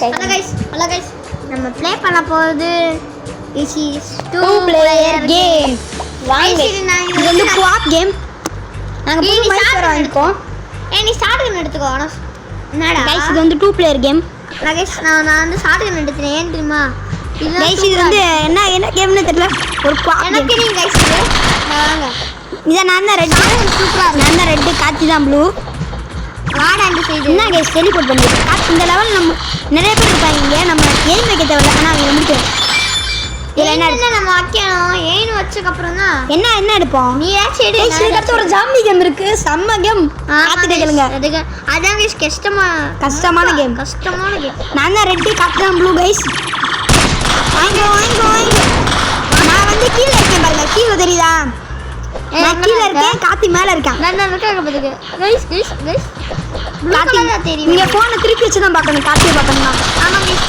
Hello guys நம்ம play பண்ண போறது this is two player game. வாங்க இது வந்து co-op கேம். நாங்க புது மைக் வர வாங்கிட்டோம். நீ ஸ்டார்ட் கன் எடுத்துக்கோ. என்னடா गाइस இது வந்து 2 player கேம். गाइस நான் வந்து ஸ்டார்ட் கன் எடுத்துறேன். ஏன் தெரியுமா? गाइस இது வந்து என்ன கேம்னு தெரியல. ஒரு co-op கேம். எனக்கு தெரியும் गाइस இது. வாங்க. இத நான் தான் ரெட் சூப்பரா. நான் தான் ரெட் காத்தி தான் ப்ளூ. வாடா இந்த சைடு. என்ன गाइस டெலிபோர்ட் பண்ணிட்டு. இந்த லெவல் நம்ம நிறைய பேர் இருப்பாங்க. நம்ம எய்ம் வைக்க தேவையில்ல. ஆனா அவங்க முடிக்கும். என்ன நம்ம வைக்கணும். எய்ம் வச்சதுக்கு அப்புறம் தான் என்ன எடுப்போம். நீ ஏச்சு எடு. இதுக்கு ஒரு ஜாம்பி கேம் இருக்கு. செம்ம கேம். காத்திட்டே கேளுங்க. அதான் गाइस கஷ்டமான கேம். நான் தான் ரெட் காத்தி தான் ப்ளூ गाइस. வாங்க. நான் வந்து கீழ இருக்கேன் பாருங்க. கீழ தெரியுதா? நான் கீழ இருக்கேன். காத்தி மேல இருக்கேன். நான் இருக்க பாத்துங்க. गाइस காத்தி தெரியும். நீங்க போனை திருப்பி வச்சு தான் பார்க்கணும். காத்தியை பார்க்கணும்னா. ஆமா गाइस.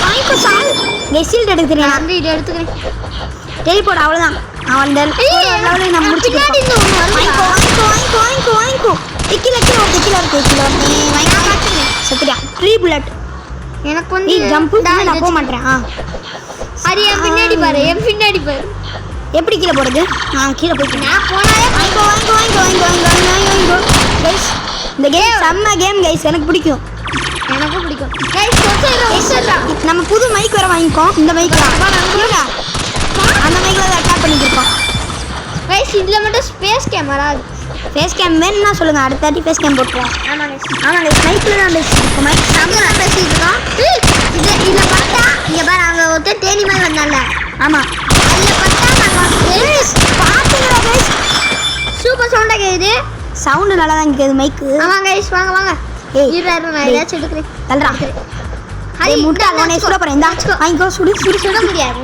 வாங்கிக்கோ சால். गाइस ஷீல்ட் எடுக்க தெரியும். நான் இத எடுத்துக்கிறேன். டெலிபோர்ட் அவ்வளவுதான். அவன் லெவலை நான் முடிச்சிட்டேன். வாங்கிக்கோ. கீழ வாங்கிக்கோ. சத்ரியா 3 புல்லட். எனக்கு வந்து நீ ஜம்ப் நான் போக மாட்டேன். அது என் பின்னாடி பாரு. எப்படி கீழ போறது? கீழ போயிட்டேன். நான் போனாலே வாங்கிக்கோ. गाइस இந்த கேம் செம்ம கேம் गाइस. எனக்கு பிடிக்கும். எனக்கு பிடிக்கும். गाइस நம்ம புது மைக் வேற வாங்கிக்கோம். இந்த மைக் அந்த மைக்ல ரெக்கார்ட் பண்ணிருக்கோம். गाइस இதுல மட்டும் ஸ்பேஸ் கேமரா ஃபேஸ் கேம் வேணும்னா சொல்லுங்க. அடுத்த வாட்டி ஃபேஸ் கேம் போட்டுறோம். ஆமா गाइस மைக்ல தான் பேசிட்டு மைக் நம்ம பேசிட்டு இருக்கோம். இதுல பார்த்தா இங்க பாரு அங்க ஒருத்தர் தேனி மாதிரி வந்தான்ல. ஆமா அதுல பார்த்தா நாங்க பாத்துங்க गाइस. சூப்பர் சவுண்டா கேக்குது. சவுண்ட் நல்லா தான் கேக்குது மைக். ஆமா गाइस வாங்க. ஏய் இரு நான் ஏதாச்சும் எடுக்கிறேன். தல்றா. ஹை முட்டை அவனே சுட போறேன். இந்தா வாங்கிக்கோ. சுடு சுட முடியாது.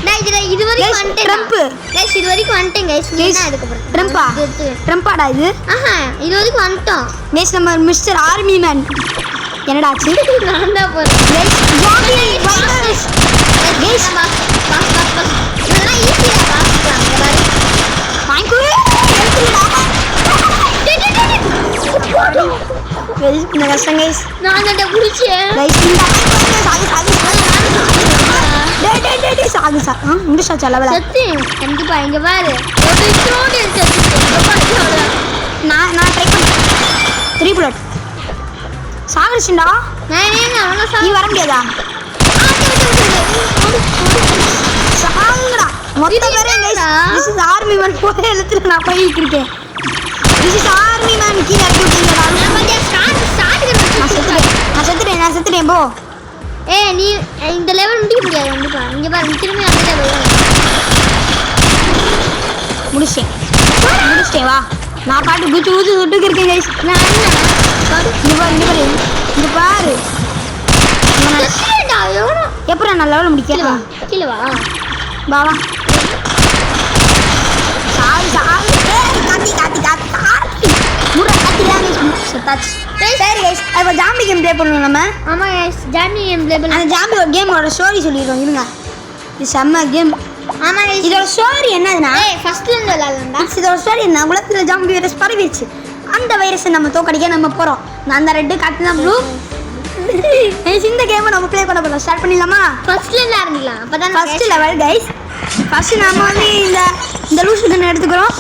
நான் இது வரைக்கும் வந்துட்டேன். ட்ரம்ப் गाइस இது வரைக்கும் வந்துட்டேன் गाइस. என்ன அதுக்கு அப்புறம் ட்ரம்பாடா இது? இது வரைக்கும் வந்துட்டோம். गाइस நம்ம மிஸ்டர் ஆர்மி மேன். என்னடா ஆச்சு? நான் தான் போறேன். गाइस இதெல்லாம் ஈஸியா வாசிக்கலாம். வாங்கிக்கோ. வெரி கஷ்டம் गाइस. நான் அந்த புடிச்சேன். गाइस இந்த சாகு இந்த ஷாட் லெவல் சத்தி கண்டிப்பா இங்க பாரு. ஒரு ஷாட் எடுத்து நான் ட்ரை பண்ணேன். 3 புல்லட் சாகுறேன்டா. நீ வர முடியாதா? சாகுடா மொத்த பேரே guys. this is army man போற எழுத்துல நான் போயிட்டு இருக்கேன். this is army man கீழ இறக்கி விட்டீங்கடா. நான் செத்துறேன் போ. நீ இந்த லெவல் முடிக்க முடியாது. கண்டிப்பா இங்க பாரு திரும்பி அந்த லெவல் முடிச்சிட்டேன் வா. நான் பாட்டு குச்சி சுட்டுக்கு இருக்கேன் गाइस. நான் இங்க பாரு எப்போ நான் லெவல் முடிக்கலாம். கீழ வா வா காத்தி முறை காத்திலாம் செத்தாச்சு. சரி गाइस இப்போ ஜாம்பி கேம் ப்ளே பண்ணுவோம் நம்ம. ஆமா गाइस ஜாம்பி கேம் ப்ளே பண்ணலாம். அந்த ஜாம்பி கேமோட ஸ்டோரி சொல்லிடுறோம் இருங்க. இது செம்ம கேம். ஆமா गाइस இதோட ஸ்டோரி என்னதுன்னா ஃபர்ஸ்ட்ல இருந்து விளையாடலாம்டா. இதோட ஸ்டோரி என்ன? உலகத்துல ஜாம்பி வைரஸ் பரவிடுச்சு. அந்த வைரஸை நம்ம தோக்கடிக்க நம்ம போறோம். நான் அந்த ரெட் காத்தி தான் ப்ளூ. இந்த கேமை நம்ம ப்ளே பண்ண போறோம். ஸ்டார்ட் பண்ணிடலாமா? ஃபர்ஸ்ட்ல இருந்து ஆரம்பிக்கலாம். அப்பதான் ஃபர்ஸ்ட் லெவல் गाइस. ஃபர்ஸ்ட் நாம வந்து இந்த லூசு கன் எடுத்துக்கிறோம்.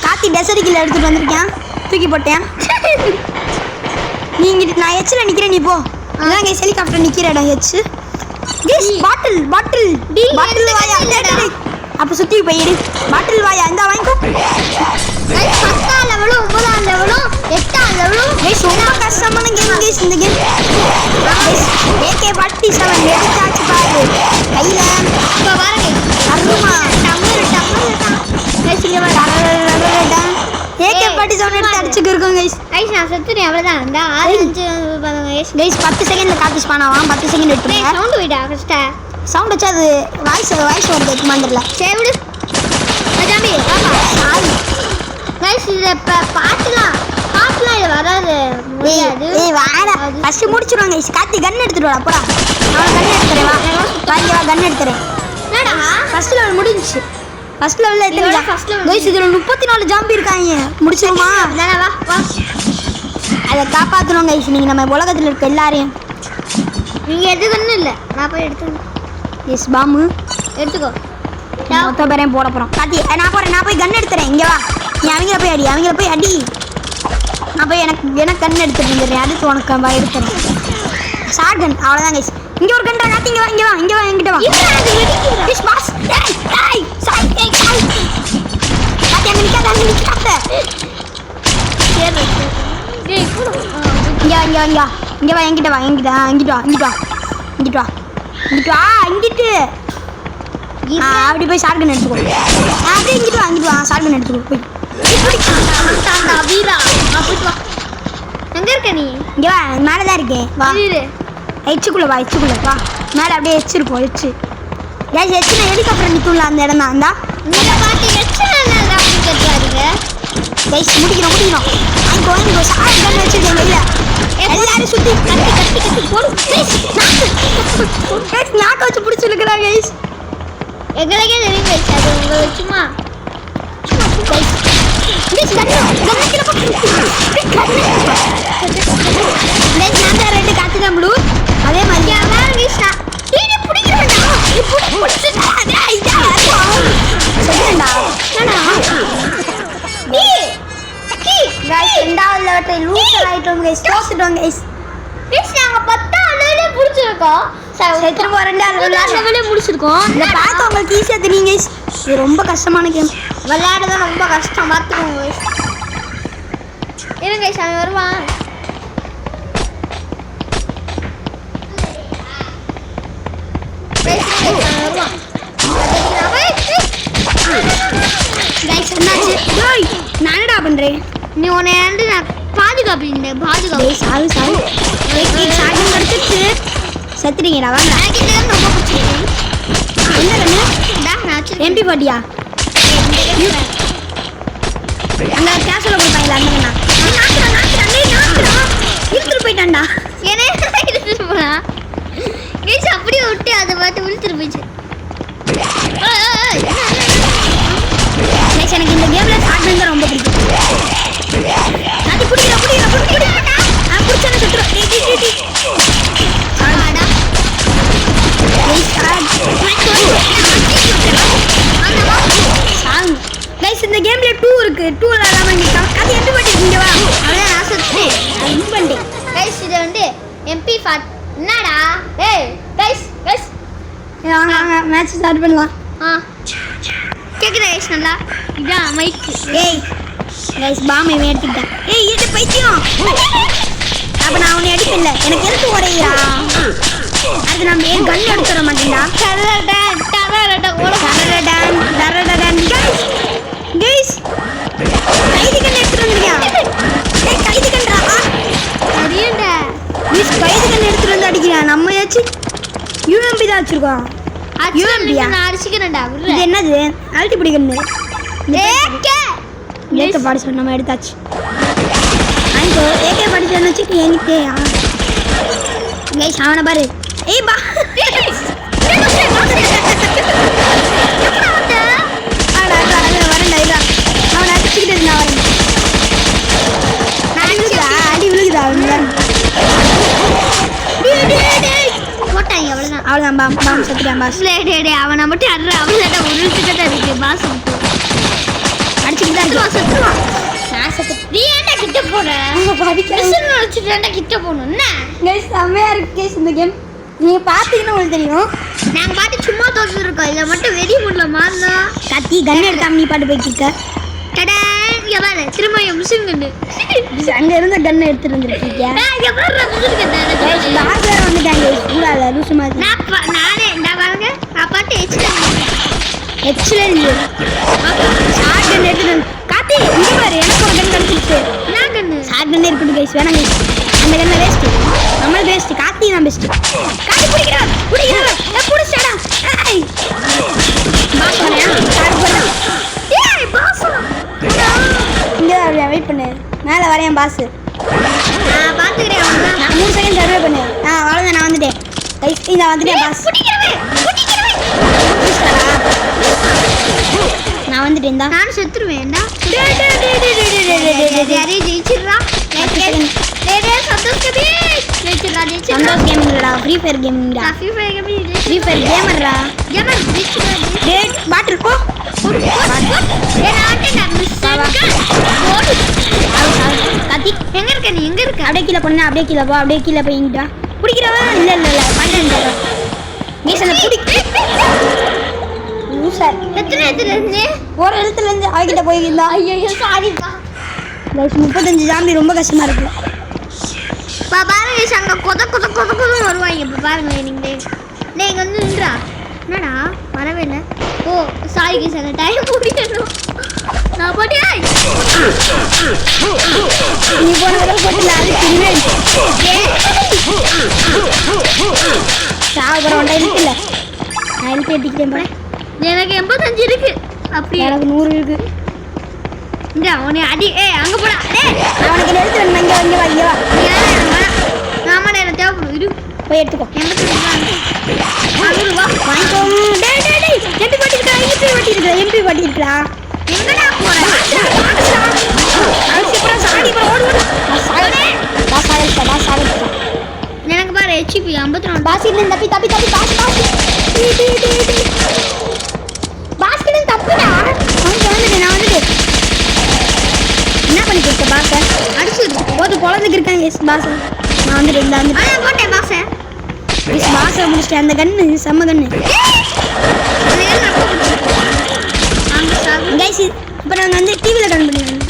காத்தி டெசர்ட் கில்ல எடுத்துட்டு வந்திருக்கேன். தூக்கி போட்டேன். நீங்க நான் எச்ல நிக்கிறேன். நீ போ. அதான் गाइस ஹெலிகாப்டர் நிக்கிற இடம் எச். गाइस பாட்டில் வாயா. அப்ப சுத்தி போயிடு. பாட்டில் வாயா இந்த வாங்கிக்கோ. गाइस 10ஆம் லெவலும் 9ஆம் லெவலும் 8ஆம் லெவலும் गाइस ரொம்ப கஷ்டமான கேம் गाइस இந்த கேம். गाइस AK47 எடுத்தாச்சு பாரு. கையில இப்ப பாருங்க அருமா டம்மர் गाइस இங்க பாருங்க. AK47 எடுத்து அடிச்சுக்கு இருக்கோம் गाइस. गाइस நான் செத்துறேன் அவ்வளவுதான். இந்த 6 5 பாருங்க गाइस 10 செகண்ட்ல காத்தி ஸ்பான் ஆவான். 10 செகண்ட் விட்டுருங்க. சவுண்ட் வைடா ஃபர்ஸ்ட். சவுண்ட் வச்சா அது வாய்ஸ் வருது கமாண்டர்ல. சரி விடு. ஜாம்பி ஆமா சாரி. गाइस இது பாட்டுலாம் இது வராது. ஏய் வாடா ஃபர்ஸ்ட் முடிச்சிடுவாங்க गाइस. காத்தி கன் எடுத்துட்டு வாடா போடா. நான் கன் எடுத்துறேன் வா. வா கன் எடுத்துறேன். என்னடா ஃபர்ஸ்ட் லெவல் முடிஞ்சிச்சு. ஃபர்ஸ்ட் லெவல்ல எத்தனை गाइस இதுல 34 ஜாம்பி இருக்காங்க. முடிச்சிருமா? வா அதை காப்பாற்றணும் கைஸ். நீங்கள் நம்ம உலகத்தில் இருக்க எல்லாரையும். நீங்கள் எதுக்குன்னு இல்லை, நான் போய் எடுத்துக்கணும். எஸ் பாமு எடுத்துக்கோ. மொத்த பேரையும் போட போகிறோம். காத்தி நான் போகிறேன். நான் போய் கன் எடுத்துறேன். இங்கே வா. நீ அவங்கள போய் அடி, அவங்கள போய் அடி. நான் போய் எனக்கு கன் எடுத்துட்டு வந்துடுறேன். அடுத்து உனக்கு எடுத்துறேன். ஷார்ட் கன் அவ்வளோதான் கைஸ். இங்கே ஒரு கண்டா காத்தி. இங்கே வா, இங்கே வா, இங்கே வா, என்கிட்ட வா. பாஸ் காத்தி அங்கே நிற்காத, அங்கே நிற்காத. இங்கே வா, என்கிட்ட வா, என்கிட்ட இங்கிட்டு வா, இங்கிட்டு வா, இங்கிட்டு வா, இங்கிட்டு வா, இங்கிட்டு. அப்படி போய் ஷார்ட் கன் எடுத்துக்கோ. அப்படியே இங்கிட்டு வா, இங்கிட்டு வா, ஷார்ட் கன் எடுத்துக்கோ போய். எங்க இருக்க நீ? இங்கே வா, மேலே தான் இருக்கேன். வா எச்சுக்குள்ளே வா, எச்சுக்குள்ளே வா. மேலே அப்படியே எச்சு இருக்கும், எச்சு. ஏன் எச்சுனா ஹெலிகாப்டர் நிற்கும்ல, அந்த இடம் தான். அந்த நீங்கள் பார்த்து கட்டுறாருங்க. கைஸ் முடிக்கணும். அங்கே ஷார்ட் கன் வச்சுருக்கேன் கையில். எல்லாரும் சுற்றி கட்டி போடும். நாக்க வச்சு பிடிச்சிருக்கிறா கைஸ். எங்களுக்கே தெரியும் கைஸ், அது உங்களை வச்சுமா ரெண்டு காத்து தான் ப்ளூ. அதே மாதிரி ரெண்டாவது லூஸ் ஆகிட்டோம் கைஸ். தோத்துட்டோம் கைஸ். நாங்கள் 10 அளவுலேயே பிடிச்சிருக்கோம். திரும்ப லெவலே முடிச்சிருக்கோம். இதை பார்க்க உங்களுக்கு ஈஸியாக தெரியும் கைஸ். இது ரொம்ப கஷ்டமான கேம். விளையாடுதான் ரொம்ப கஷ்டம். பார்த்துக்கோங்க கைஸ். இருங்க கைஸ், அவன் வருவான். நான் என்னடா பண்றேன்? நீ உன்னை நான் பாதுகாப்பு சாவு சாகம் எடுத்துட்டு செத்துறீங்கடா. வாங்க. ரொம்ப பிடிச்சிருக்கு. என்ன கண்ணு? எம்பி பாட்டியா? அங்கே கேஷில் கொடுப்பாங்களா? அந்த இழுத்துட்டு போயிட்டான்டா. ஏன்னா இழுத்துட்டு போனா கேஸ் அப்படியே விட்டு அதை பார்த்து இழுத்துட்டு போயிடுச்சு. எனக்கு இந்த கேமில் ஷார்ட் கன் தான் ரொம்ப பிடிக்கும். அது பிடிக்கிறேன் பிடிச்சேன்னு சுற்றுறோம். இந்த கேம்ல 2 இருக்கு. 2 விளையாடாம அது எப்படி பண்ணிருக்கீங்க? வா அவ்வளோதான், நான் சுற்றுறேன். கைஸ் இதை வந்து MP என்னடா? ஏய் கைஸ் வாங்க மேட்ச் ஸ்டார்ட் பண்ணலாம். கேக்குதா கைஸ்? நல்லா இதான் மைக். ஏய் கைஸ் பாம் இவன் எடுத்துக்கிட்டேன். ஏய் இது பைத்தியம். அப்போ நான் உன்னை அடிக்கல. எனக்கு எதுக்கு உடையிறா? அது நம்ம ஏன் கன் எடுத்துட மாட்டேன்டா. கைஸ் கைது கன் எடுத்துட்டு வந்துருக்கியா? ஏய் கைது கன்றா. சரியாடா. கைது கன் எடுத்துட்டு வந்து அடிக்கிறான். நம்ம ஏதாச்சும் UMP தான் வச்சிருக்கோம். நான் அடிச்சுக்கிறேன்டா. இது என்னது? அல்டி பிடிக்கணும். ஏகே பாடி சொன்ன நம்ம எடுத்தாச்சு. அங்க ஏகே பாடி சொன்ன வச்சு என்கிட்ட கைஸ் அவனை பாரு. ஏய் பா வரேன்டா. அவனை அடிச்சுக்கிட்டு நான் வரேன். அடி விழுகுதா? போட்டாங்க அவ்வளோதான். அவ்வளோதான் பாம் செத்துட்டான் பாஸ். அவனை மட்டும் அட்ற அவ்வளோதான். ஒரு நிமிஷம் தான் இருக்கு பாஸ். அடிச்சுக்கிட்டு தான் செத்துருவான். நான் செத்து. நீ ஏன்டா கிட்ட போற? வச்சுட்டு கிட்ட போகணும். என்ன கைஸ் செம்மையா இருக்கு கைஸ் இந்த கேம். நீங்க பாத்தீங்கன்னா உங்களுக்கு தெரியும். நாங்க பாட்டு சும்மா தோத்துருக்கோம். இதை மட்டும் வெடி முள்ள மாறலாம். கத்தி கன் எடுக்காம நீ பாட்டு போய்க்கிட்ட. டடா இங்க பாரு. திரும்ப மிஷின் கன்னு. அங்க இருந்த கன் எடுத்துட்டு வந்திருக்கீங்க. இங்க பாரு மிஷின் கன்னு. கைஸ் பாஸ்ல வந்துட்டாங்க. கூடால லூசு மாதிரி. நானே நான் பாருங்க. நான் பாட்டு எக்ஸலென்ட். ஷார்ட் கன் எடுத்துட்டு காத்தி இங்க பாரு. எனக்கு ஒரு கன் கிடைச்சிருச்சு. நான் கன்னு ஷார்ட் கன் இருக்குது கைஸ். வேணாம் கைஸ். அந்த கன் வேஸ்ட். நம்ம வேஸ்ட். காத்தி தான் பெஸ்ட். காத்தி புடிடா. புடிச்சடா. ஏய் பாஸ் வரேன். ஸ்டார்ட் பண்ணு. ஏய் பாஸ். இங்க வெயிட் பண்ணு. மேல வரேன் பாஸ். நான் பாத்துக்கிறேன். நான் 3 செகண்ட் சர்வே பண்ணு. அவ்வளவுதான் நான் வந்துட்டேன். கைஸ் இத வந்துட்டேன் பாஸ். புடிக்கிறவே. நான் வந்துட்டேன் தான். நான் செத்துருவேன்டா. யாரே ஜெயிச்சிரா. சந்தோஷ் கபி ஜெயிச்சிரா சந்தோஷ் கேமிங்டா ஃப்ரீ ஃபயர் கேமிங்டா Free Fire Kabi Free Fire கேமர்டா கேமர் ஜெயிச்சிரா டேய் வாட்டர் போ ஏனா ஆட்டேடா மிஸ் ஓடு கத்தி எங்க இருக்க நீ எங்க இருக்க அப்படியே கீழ போனா அப்படியே கீழ போ அப்படியே கீழ போயிங்கடா புடிக்கிறவா இல்ல இல்ல இல்ல பண்ணேன்டா மீசல புடி லூசர் எத்தனை இருந்து ஒரு இடத்துல இருந்து அவகிட்ட போயிருந்தா ஐயோ சாரிப்பா கைஸ் 35 ஜாம்பி ரொம்ப கஷ்டமா இருக்கு பாருங்க சங்க கொத வருவாங்க இப்ப பாருங்க நீங்க வந்து நின்றா என்னடா வரவே இல்லை ஓ சாரி கேஸ் அந்த டைம் முடியணும் நான் போட்டியா நீ போன தடவை போட்டுல அது திருவேன் சாகுற ஒன்றை இருக்குல்ல நான் எழுத்து எட்டிக்கிட்டேன் போறேன் எனக்கு 85 இருக்கு அப்படி எனக்கு 100 இருக்கு இந்த அவனை அடி அங்க போடா அவனுக்கு எழுத்து வேணும் இங்க வா ஆமா நேரம் தேவைப்படும் இரு போய் எடுத்துக்கோ 85 ரூபா வாங்கிக்கோ டேய் எம்பி பாட்டி இருக்கா எங்கடா போற அவசியம் சாடி போ ஓடு எனக்கு பாரு ஹெச்பி 54 பாசில தப்பி பாஸ்கிட்ட தப்புடா நான் வந்துட்டு என்ன பண்ணி கொடுத்த பாஸ அடிச்சிரு போது குழந்தைக்கு இருக்காங்க எஸ் பாஸ் நான் வந்துட்டு இந்த வந்து அட போட்டே பாஸ் எஸ் பாஸ முடிச்சிட்டேன் அந்த கன்னு செம்ம கன்னு கைஸ் இப்போ நாங்கள் வந்து டிவியில் ரன் பண்ணிடுவோம்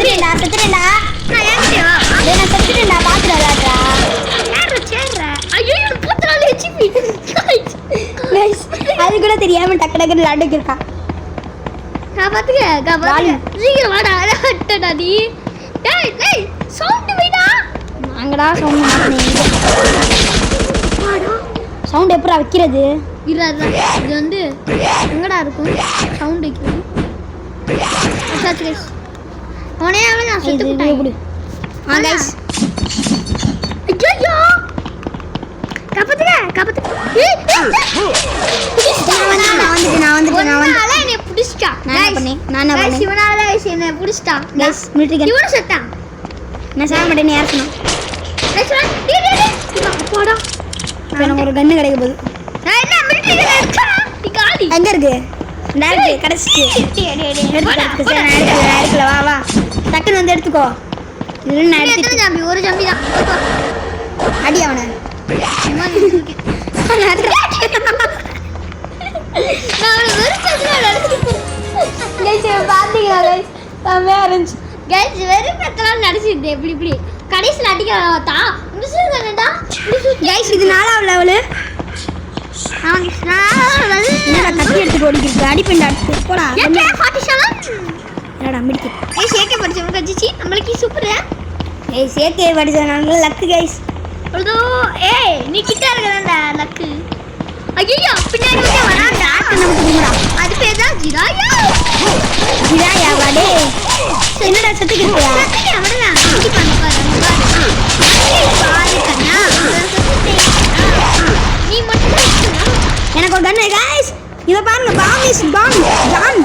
வேணாம் செத்துட்டேன்டா பார்த்துட்டு விளையாடுறா அது கூட தெரியாம டக்கு டக்குன்னு விளையாண்டுக்கு இருக்கா அங்கடா சவுண்ட் எப்படா வைக்கிறது இது வந்து எங்கடா இருக்கும் சவுண்ட் வைக்கிறது அவனே நான் செத்து போட்டேன் கைஸ் ஐயோ காப்பாத்துங்க நான் வந்துட்டேன் என்னை புடிச்சிட்டா நான் சிவனால என்னை புடிச்சிட்டா கைஸ் மிலிட்டரி கன் இவனும் செத்தான் நான் சாக மாட்டேன் நீ ஏறணும் போடா இப்போ எனக்கு ஒரு கன்னு கிடைக்க போகுது என்ன மிலிட்டரி கன் எடுத்தா நீ காலி எங்க இருக்கு டேரக்ட் கடைசிக்கு எடுக்கல வா டக்குன்னு வந்து எடுத்துக்கோ இது நான் எடுத்து ஜாம்பி ஒரு ஜாம்பி தான் அடி அவனை கடைசியில் அடிக்க இது 4வது லெவலு கத்தி எடுத்துட்டு ஓடிக்கிட்டு அடிப்பேன்டா போடா என்னடா மிடிக்கு சேர்க்கை படிச்சவங்க கட்சி நம்மளுக்கு சூப்பர் ஏய் சேர்க்கை படிச்சவங்க லக்கு கைஸ் நீ கிட்ட இருக்கடா லக்கு ஐயோ பின்னாடி வந்து வராடா அது பேர் தான் ஜிராயா வாடே என்னடா செத்துக்கிட்டியா அவடா குட்டி பண்ண பாரு கண்ணா நீ மட்டும் எனக்கு ஒரு கண்ணு गाइस இத பாருங்க பாம் இஸ் பாம் ஜான்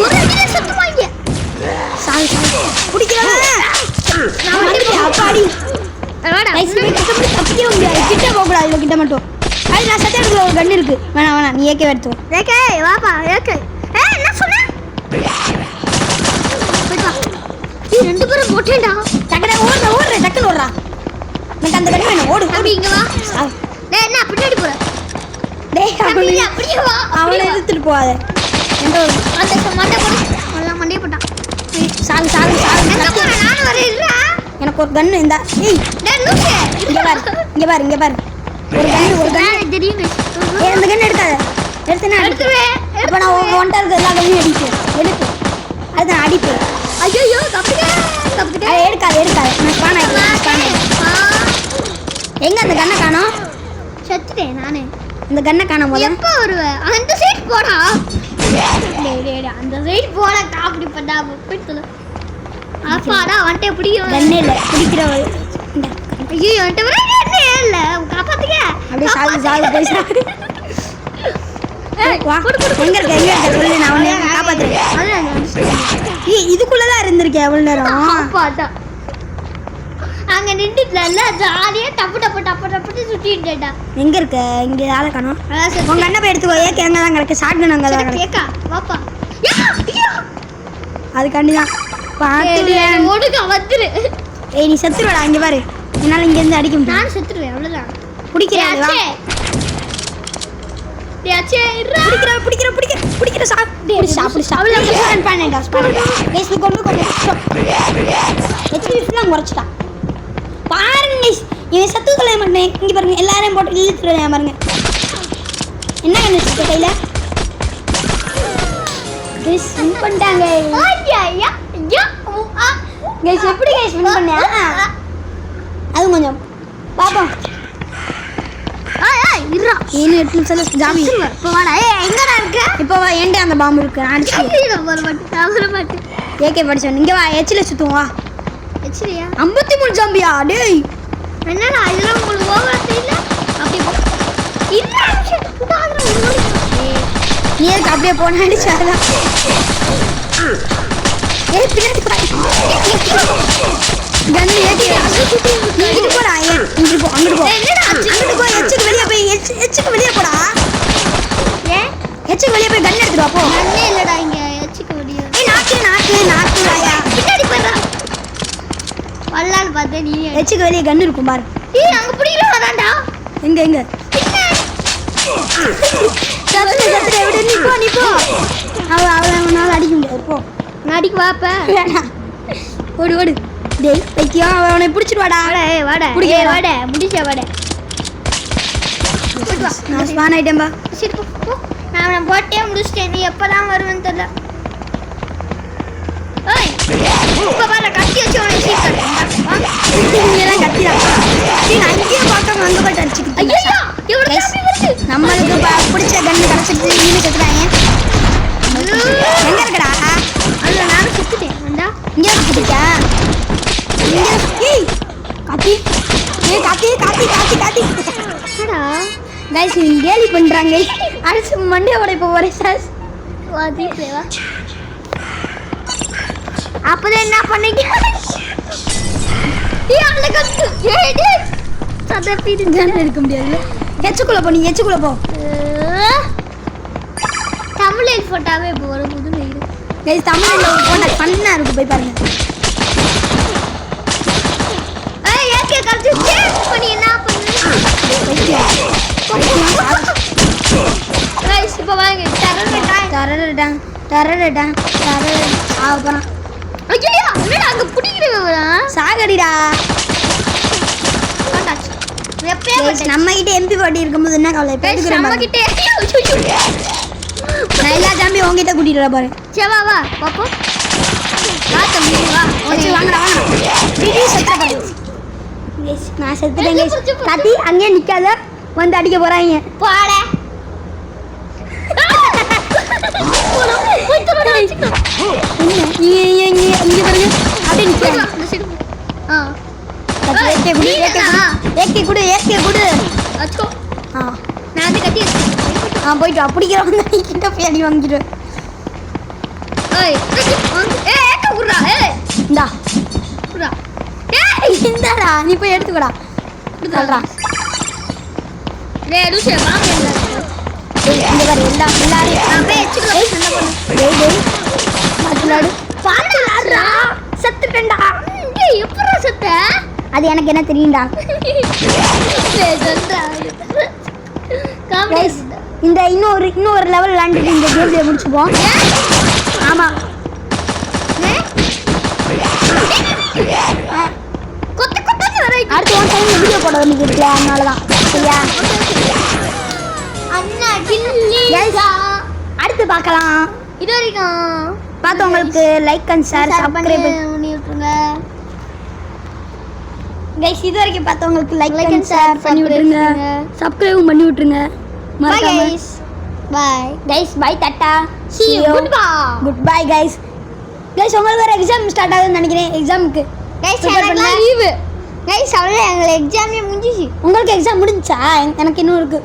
ஒரு கிலோ செத்துவாங்க சாய் குடிக்கறா நான் வந்து அப்பாடி வாடா गाइस தப்பிக்க முடியாது கிட்ட போக கூடாது இவ கிட்ட மட்டும் அது நான் சத்த எடுத்து ஒரு கண்ணு இருக்கு வேணாம் நீ ஏகே எடுத்து ஏகே வாப்பா ஏகே என்ன சொன்ன நீ ரெண்டு பேரும் போட்டேடா டக்கட ஓடுற டக்குன்னு ஓடுறா எனக்கு அந்த கண்ணு வேணும் ஓடு அப்படி இங்க வா டேய் என்ன பின்னாடி போற டேய் அப்படியே வா அவளை எடுத்துட்டு போகாத எந்த ஒரு அந்த மண்டை போடு நல்லா மண்டைய போட்டான் சாகு எங்க போற நான் வரேன்டா எனக்கு ஒரு கண்ணு இந்த ஏய் டேய் லூசே இங்க பாரு ஒரு கண்ணு தெரியும் ஏய் அந்த கண்ணு எடுக்காத எடுத்துனா எடுத்துவேன் அப்ப நான் ஒன்ட்ட இருக்க எல்லா கண்ணையும் அடிப்பேன் எடுத்து அது நான் அடிப்பேன் ஐயோ தப்பிட்டே அதை எடுக்காத நான் ஸ்பான் ஆயிட்டேன் எங்க அந்த கண்ணை காணோம் செத்துட்டேன் நானே இந்த கண்ணை காணோம் போது எப்போ வருவ அந்த சைடு போடா டேய் அந்த சைடு போடா காப்பி பண்ணா போயிட்டு அப்பாடா வந்துட்டே பிடிக்கும் கண்ணே இல்ல பிடிக்கிறவள் ஐயோ வந்துட்டு வரே இல்ல காப்பாத்துங்க அப்படியே சாகு போய் சாகு வா எங்க இருக்க சொல்லு நான் உன்னை காப்பாத்துறேன் இதுக்குள்ளதான் இருந்திருக்கேன் எவ்வளவு நேரம் பாட்டா அங்க நின்றுட்டுல ஜாலியா டப்பு டப்பு டப்பு டப்புன்னு சுத்திட்டேடா. எங்க இருக்க இங்க ஆளை காணோம். உங்க அண்ணன் போய் எடுத்துக்கோ. ஏக்கே அங்க தான் கிடக்கு. ஷாட்கன் அங்க தான் கிடக்கு. கேக்கா வாப்பா. அதுக்காண்டி தான் பாத்து ஓடுக வந்துரு. ஏய் நீ செத்துறடா இங்க பாரு. என்னால இங்க இருந்து அடிக்க முடியாது. நான் செத்துறேன் அவ்வளவுதான். புடிக்கிறேன் வா. டேச்சே இறா. புடிக்கிற சாப்பிடு. ஸ்பான் பண்ணேடா ஸ்பான். கேஸ் கொண்டு ஹெச்பி ஃபுல்லா குறச்சிட்டா. பாருங்க இவன் சத்து கொலை பண்ணேன். இங்க பாருங்க எல்லாரையும் போட்டு இழுத்துறேன் பாருங்க. என்ன கண்டுச்சு கையில? கேஸ் வின் பண்ணிட்டாங்க. ஐயா ஐயா ஐயா. கேஸ் எப்படி கேஸ் வின் பண்ணியா? அது கொஞ்சம் பாப்போம். ஏய் இறா. ஏன் 8 நிமிஷம் ஜாமி. இப்போ வாடா. ஏய் எங்கடா இருக்க? இப்போ வா ஏண்டே அந்த பாம்பு இருக்கு. அடிச்சு. வர மாட்டேன். ஏகே படிச்சவன் இங்க வா எச்சில சுத்துவோம் வா. எச்சிலியா? 53 ஜாம்பியா டேய். என்னடா இதெல்லாம் உங்களுக்கு ஓவர் தெரியல? அப்படி இல்ல புடாதற ஒரு நீ எதுக்கு அப்படியே போன அடிச்சாடா? ஏய் பின்னாடி போடா. கன் ஏகே இங்க போடா. இங்க போ அங்க போ. என்னடா அங்க போ எச்சுக்கு வெளிய போய் எச்சுக்கு வெளிய போடா. ஏன் எச்சுக்கு வெளிய போய் கன் எடுத்துட்டு வா போ. கண்ணே இல்லடா இங்க எச்சுக்கு வெளிய. ஏய் நாக்கு ராயா. பின்னாடி போடா. வல்லால பாத்தே நீ எச்சுக்கு வெளிய கன் இருக்கும் பாரு. ஏய் அங்க புடிக்கல வரான்டா. எங்க சத்துற விடு நீ போ. அவனால அடிக்க முடியாது போ. நாடிக்கு வாப்ப. ஓடு டேய் பைத்தியம் அவனை பிடிச்சிட்டு வாடா. ஏய் வாடா. புடிக்க வாடா. முடிச்ச வாடா. நான் ஸ்பான் ஐட்டம் பா. சரி போ. நான் போட்டே முடிச்சிட்டேன். நீ எப்பதான் வருவேன்னு தெரியல. ஏய் இப்ப பாரு கத்தி வச்சு உனக்கு சீக்கிரம் நீலாம் கத்திடா. நீ அங்கேயே பார்க்காம அங்க போய் அடிச்சுக்கிட்டு. ஐயோ எவ்வளவு காப்பி வருது. நம்மளுக்கு பிடிச்ச கண்ணு கிடைச்சிட்டு நீனு கத்துறாங்க. எங்க இருக்கடா? அல்ல நான் சுத்திட்டேன். வந்தா இங்க சுத்திட்டா. இங்க ஏய் காத்தி. ஏய் காத்தி. என்னடா गाइस இவங்க கேலி பண்றாங்க. அடிச்சு மண்டைய உடைப்ப போறே சார். வாதி தேவா. அப்பதான் என்ன பண்ணீங்க? ஏய் அந்த கத்து. ஏய் டேய். சதப்பி ஜான் இருக்க முடியாது. எச்சுக்குள்ள போ. தமிழில் போட்டாவே போற புது வீடு. गाइस தமிழ்ல போட்டா பண்ணா இருக்கு போய் பாருங்க. ஏய் ஏகே கத்து சேஸ் பண்ணி என்ன பண்ணு? गाइस இப்ப வாங்க. டரடடா. ஆவறா. ஐயோ என்னடா அங்க புடிக்கிறவரா? சாகடிடா. போட்டாச்சு. எப்பே गाइस நம்ம கிட்ட MP பாட்டி இருக்கும்போது என்ன கவலை? பேடுக்குறேன் நம்ம கிட்ட. நான் எல்லா ஜாம்பி உன்கிட்ட கூட்டிட்டு வர பாரு. சே வா பாப்போ. வா தம்பி வா. ஓடி வாங்கடா. டிடி செத்த பாரு. गाइस நான் செத்துட்டேன் गाइस. காத்தி அங்கே நிக்காத. வந்து அடிக்க போறாங்க. போடா. போய் தரடா வச்சுக்கோ. இங்க பாருங்க. அப்படியே நிக்காத. இந்த சைடு. ஆ. ஏகே குடு. அச்சோ. ஆ நான் அந்த கத்தி. போயிட்டு அப்படிக்கிறவங்க கிட்ட போய் அடி வாங்கிட்டு. ஏய் ஏக்க குறா. ஏய் இந்தா குறா. இந்தாடா நீ போய் எடுத்துக்கடா. சொல்றா. டேய் லூசே வாங்க இல்ல. இங்க பாரு எல்லாரும் நான் போய் எச்சுக்குள்ள சண்டை பண்ணு. டேய் மாத்துலாடு. பாத்துடா. செத்துட்டேன்டா. டேய் எப்பறா செத்த? அது எனக்கு என்ன தெரியும்டா. டேய் சொல்றா. गाइस இந்த இன்னொரு லெவல் விளையாண்டுட்டு இந்த கேம்ல முடிச்சுப்போம். ஆமா கொத்த வரை. அடுத்து ஒன் டைம் வீடியோ போட வேண்டியது அதனால தான். சரியா? அண்ணா கில்லியா. அடுத்து பார்க்கலாம். இது வரைக்கும் பார்த்தவங்களுக்கு லைக் அண்ட் ஷேர் சப்ஸ்கிரைப் பண்ணி விட்டுருங்க. गाइस இது வரைக்கும் பார்த்தவங்களுக்கு லைக் அண்ட் ஷேர் பண்ணி விட்டுருங்க. சப்ஸ்கிரைபும் பண்ணி விட்டுருங்க. Bye guys. Bye. Guys bye டாடா. See you. Goodbye. Goodbye guys. Guys உங்களுக்கு வேற எக்ஸாம் ஸ்டார்ட் ஆகுதுன்னு நினைக்கிறேன். எக்ஸாமுக்கு गाइस எனக்கு லீவ். गाइस அவ்வளவு எங்க எக்ஸாமே முடிஞ்சிச்சு. உங்களுக்கு எக்ஸாம் முடிஞ்சா? எனக்கு இன்னும் இருக்கு.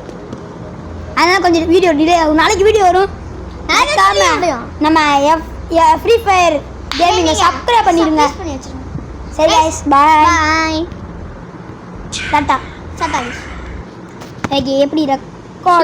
அதனால கொஞ்சம் வீடியோ டிலே ஆகும். நாளைக்கு வீடியோ வரும். நம்ம ஃப்ரீ ஃபயர் கேமிங்க சப்ஸ்கிரைப் பண்ணிடுங்க. சரி guys, bye. பாய் டாடா. சட்டா ஓகே, எப்படி இருக்கு?